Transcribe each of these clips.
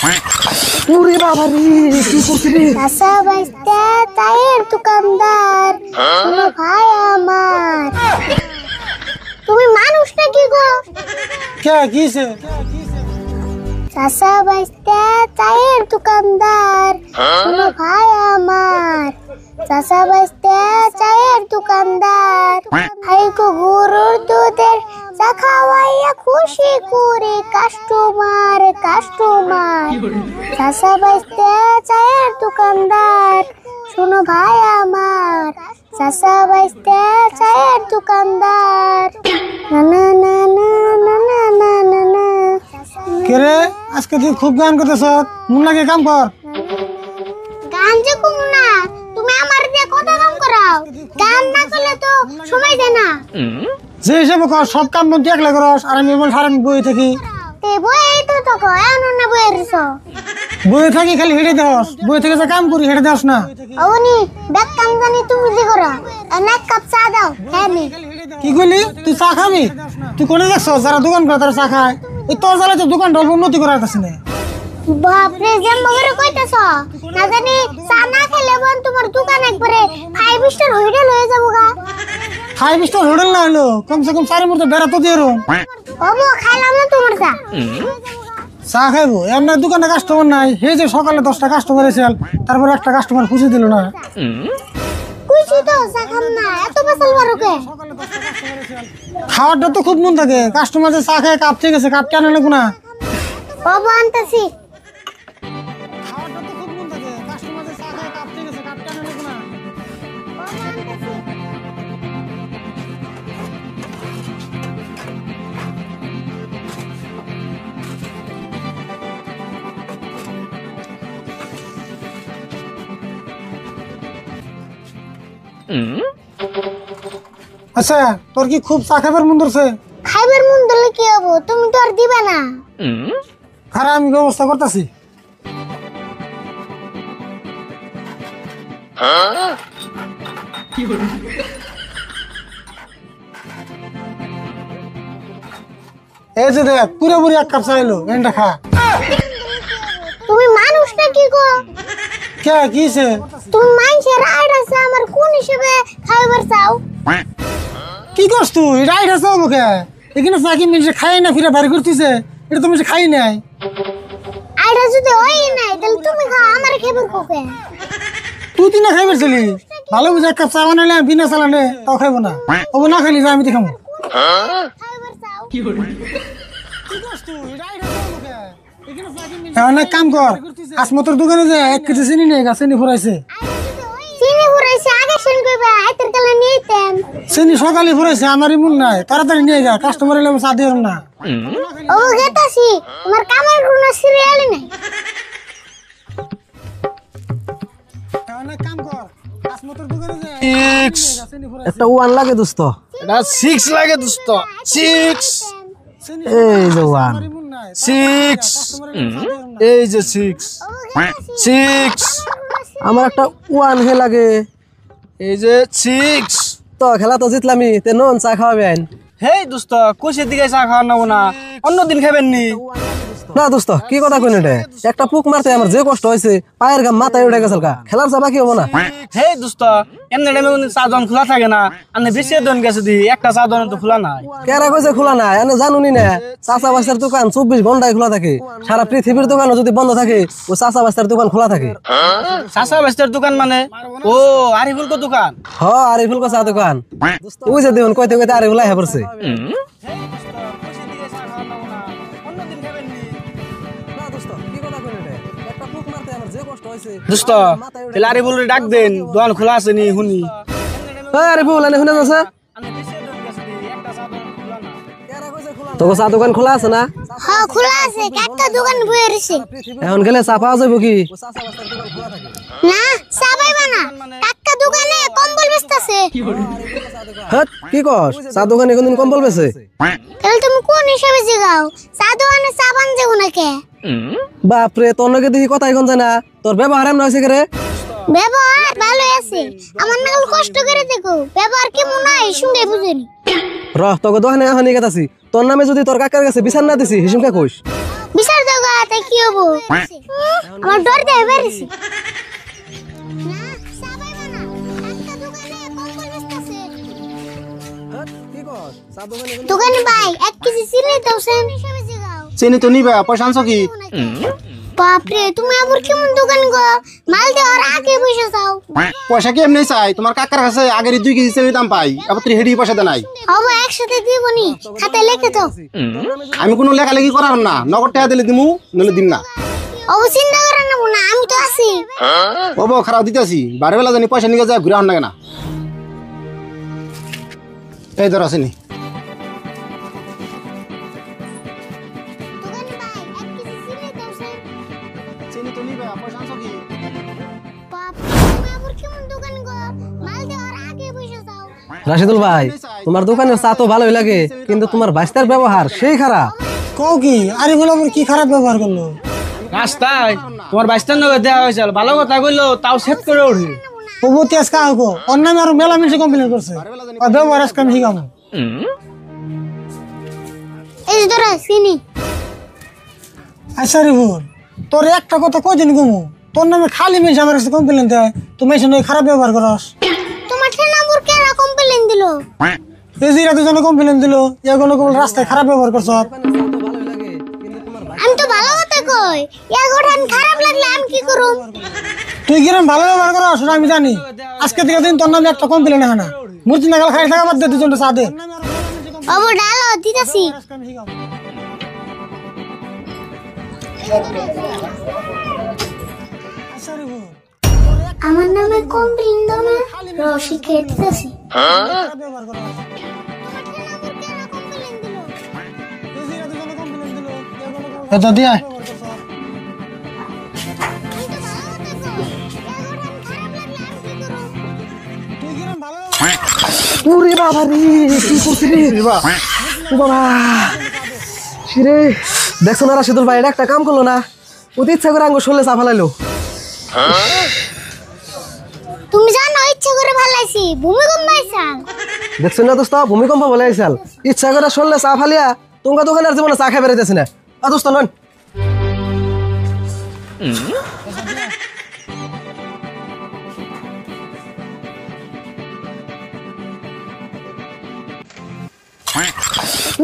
ওরে বাবা রে কি করছিস রে? চাচা বাইস্তা চায়ের দোকানদার শোনো ভাই আমার। তুমি মানুষ নাকি গো? কে কিছে? চাচা বাইস্তা চায়ের দোকানদার শোনো ভাই আমার। চাচা বাইস্তা চায়ের দোকানদার হাইকো গরুর দুধের চা খাওয়াইয়া খুশি করে কাস্টমার কাস্টমার। চাচা বাইস্তা চায়ের দোকানদার শোনো ভাই আমার। চাচা বাইস্তা চায়ের দোকানদার না না না না না না না না না। কে রে আজকে তুই খুব গান করতেছ, মন লাগে কাম কর। গান যে কম না, তুমি আমার দিয়ে কথা কাম করাও। গান না করলে তো সময় যায় না। যে হিসাবে কর সব কাম বন্ধ একলা করস, আর আমি বল সারাদিন বই থাকি। তে বই তো কো এমন না বই রিসো। বই থাকি খালি হেঁটে দেওস, বই থেকে যে কাম করি হেঁটে দেওস না। ওনি ব্যাক কাম জানি তুমি যে করো। এক কাপ চা দাও হ্যাঁ নি। কি কইলি তুই চা খাবি? তুই কোনে দেখছ যারা দোকান করে তারা চা খায়? এই তোর জ্বালায় তো দোকানটা অল্প উন্নতি করার কাছে না। বাপরে জাম বগরে কইতাছ না জানি চা না খেলে বন তোমার দোকান একবারে 5 স্টার হোটেল হয়ে যাবো গা। 5 স্টার হোটেল না হলো কমসে কম 4 মুহূর্তে বেড়া তো দিয়ে রুম। ওবো খাইলাম না তোমার চা। চা খাইবো এমনি দোকানে কাস্টমার নাই। হে যে সকালে 10টা কাস্টমার এসেল, তারপর একটা কাস্টমার খুশি দিল না। খুশি তো চা খাম না এত বেসাল বারোকে। খাওয়ারটা তো খুব মন থাকে, কাস্টমার যে চা খায় কাপ থেকে গেছে, কাপ কেন নেবো না? ওবো আনতাছি। খাওয়ারটা তো খুব মন থাকে, কাস্টমার যে চা খায় কাপ থেকে গেছে, কাপ কেন নেবো না? আচ্ছা তোর কি খুব চা খাবার মন ধরছে? খাইবার মন ধরলে কি হবো, তুমি তো আর দিবা না। আরে আমি ব্যবস্থা করতেছি। এই যে দেখ পুরোপুরি 1 কাপ চা এলো, এটা খা। তুমি মানুষ নাকি গো? কে কিছে? তুমি মানুষের আইডাছে আমার কোন হিসেবে খাইবার চাও? কি করছ তুই? রাইট আছে মুখে এখানে চা কি মিনিটে খাই না ফিরে বাড়ি করতেছে, এটা তুমি খাই নাই। আইডা যদি হয় নাই তাহলে তুমি খাও, আমার খাইবার কোকে। তুই তিনা খাইবার চলি ভালো বুঝে 1 কাপ চা বানালে বিনা চালানে তাও খাইবো না। ও না খাইলি যা আমি দেখাবো। খাইবার চাও কি করছ তুই? রাইট আছে মুখে এখানে চা কি মিনিটে এখন এক কাম কর, আসমতর দোকানে যে 1 কেজি চিনি নিয়ে গা, চিনি ফুরাইছে। চিনি ফুরাইছে আগে শুন কইবা আইতের কালে নিতেন। চিনি সকালে ফুরাইছে, আমারই মন নাই, তাড়াতাড়ি নিয়ে যা, কাস্টমার এলে চা দিও না। ও গেতাছি তোমার কামের কোনো সিরিয়ালই নাই। এখন এক কাম কর, আসমতর দোকানে যে 6 একটা 1 লাগে দোস্ত। এটা 6 লাগে দোস্ত। 6 এই যে 1 6 এই যে 6 6 আমার একটা 1 হে লাগে। এই যে 6 তো খেলা তো জিতলামি, তে নন চা খাওয়াবেন? হেই দোস্ত কুশির দিকে চা খাওয়া নেবো না, অন্যদিন খাবেন নি? না দোস্ত কি কথা কইন, এটা একটা পুক মারতে আমার যে কষ্ট হয়েছে, পায়ের ঘাম মাথায় উঠে গেছে, খেলার চা বাকি হবো না। হেই দোস্ত এমনি টাইমে কিন্তু চা দোকান খোলা থাকে না, আপনি বেশি দোকান গেছে দি একটা চা দোকান তো খোলা নাই। কেরা কইছে খোলা নাই? এনে জানুনি না চাচা বাস্তার দোকান 24 ঘন্টায় খোলা থাকে। সারা পৃথিবীর দোকানও যদি বন্ধ থাকে ও চাচা বাস্তার দোকান খোলা থাকে। চাচা বেস্তের দোকান মানে ও আরিফুল কো দোকান? হ আরিফুল কো চা দোকান। ওই যে দেখুন কইতে কইতে আরিফুল আইয়া পড়ছে। দোস্ত তাহলে আরিফুল ডাক দেন, দোকান খোলা আছে নি শুনি। আরিফুল এনে শুনে আছে তোকে চা দোকান খোলা আছে না? হ্যাঁ খোলা আছে, একটা দোকান বইয়ে রইছে। এখন গেলে চা পাওয়া যাবে কি? না চা পাইবা না, একটা দোকানে কম্বল বেচতাছে। হ্যাঁ কি কস? চা দোকানে কোনদিন কম্বল বেচে? তাহলে তুমি কোন হিসাবে জিগাও? চা দোকানে চা বান যাবো নাকি? বাপরে তোর নাকি দেখি কথাই কোন যায় না, তোর ব্যবহার এমন হয়েছে রে? ব্যবহার ভালো আছে, আমার নাগাল কষ্ট করে দেখো ব্যবহার কেমন নাই শুনে বুঝেনি। রহ তোকে দোকানে এখন গেতাছি, তোর নামে যদি তোর কাকার কাছে বিচার না দিছি হিসুমকে কইস। বিচার দাও গা, তে কি হবো আমার ডর দেয় বেরিয়েছি দোকানে ভাই 1 কেজি চিনি দাও সেন চিনি তো নিবা পয়সা আনছো কি বাপরে তুমি আবার কেমন দোকান গো মাল দেওয়ার আগে পয়সা চাও পয়সা কি এমনি চাই তোমার কাকার কাছে আগের 2 কেজি চিনি দাম পাই আবার তুই হেডি পয়সা দে নাই হবো একসাথে দিবনি খাতা লিখে দাও আমি কোনো লেখালেখি করার না নগদ টাকা দিলে দিমু নলে দিম না ও চিন্তা করেন না আমি তো আছি ও বউ খারাপ দিতেছি বারে বেলা জানি পয়সা নিয়ে যায় ঘুরে আন না এই ধর আসেনি চিনি তো নিবা পয়সা আনছো কি রাশিদুল ভাই তোমার দোকানের চা তো ভালোই লাগে কিন্তু তোমার বাইস্তার ব্যবহার সেই খারাপ কও কি আরে বলে আমার কি খারাপ ব্যবহার করলো রাস্তায় তোমার বাইস্তার নগর দেওয়া হয়েছিল ভালো কথা কইলো তাও সেট করে ওঠে প্রভুতি আজকে আহো ওর নামে আরো মেলা মিলছে কমপ্লেন করছে আর ব্যবহার আজকে আমি শিখাম এই ধরে চিনি আচ্ছা রে বোন তোর একটা কথা কদিন গমু তোর নামে খালি মিলছে আমার কাছে কমপ্লেন দেয় তুমি এসে খারাপ ব্যবহার করস তোমার নাম্বার কেন কমপ্লেইন দিলো এই যে রাতে জন্য কমপ্লেন দিল এগুলো কেবল রাস্তায় খারাপ ব্যবহার করছ আমি তো ভালো কথা কই এক ওঠান খারাপ লাগলে আমি কি করব তুই কিরম ভালো ব্যবহার করস সেটা আমি জানি আজকে থেকে দিন তোর নামে একটা কমপ্লেন হয় না মূর্তি নাগাল খাই থাকা বাদ দে দুজনটা চা দে বাবু ডালো দিতাছি আমার নামে কমপ্লেইন দাও না রশি খেতেছি এটা দিয়া ওরে বাবা রে কি করছিস রে ও বাবা রে দেখছো না রাশিদুল ভাই একটা কাম করলো না ওতে ইচ্ছা করে আঙ্গুর শোলে চা ফেলাইলো তুমি জানো ইচ্ছা করে ভালাইছি ভূমিকম্প আইছাল দেখছো না দোস্ত ভূমিকম্প বলে আইছাল ইচ্ছা করে শোলে চা ফালিয়া তোমার দোকানের জীবনে চা খাই বেড়াইতেছে না দোস্ত নন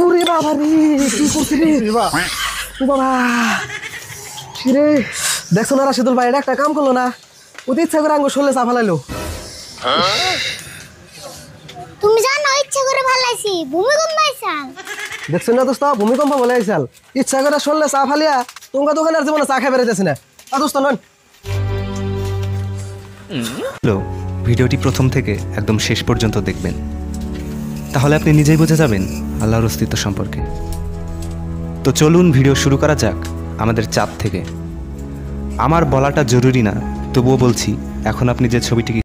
ওরে বাবা রে কি করছিস রে ও বাবা রে দেখছো না রাশিদুল ভাই একটা কাম করলো না ওতে ইচ্ছা করে আঙ্গুর শোলে চা ফেলাইলো তুমি জানো ইচ্ছা করে ভালাইছি ভূমিকম্প আইছাল দেখছো না দোস্ত ভূমিকম্প বলে আইছাল ইচ্ছা করে শোলে চা ফালিয়া তোমার দোকানের জীবনে চা খাই বেড়াইতেছে না দোস্ত নন ভিডিওটি প্রথম থেকে একদম শেষ পর্যন্ত দেখবেন তাহলে আপনি নিজেই বুঝে যাবেন আল্লাহর অস্তিত্ব সম্পর্কে তো চলুন ভিডিও শুরু করা যাক আমাদের চাঁদ থেকে আমার বলাটা জরুরি না তবুও বলছি এখন আপনি যে ছবিটি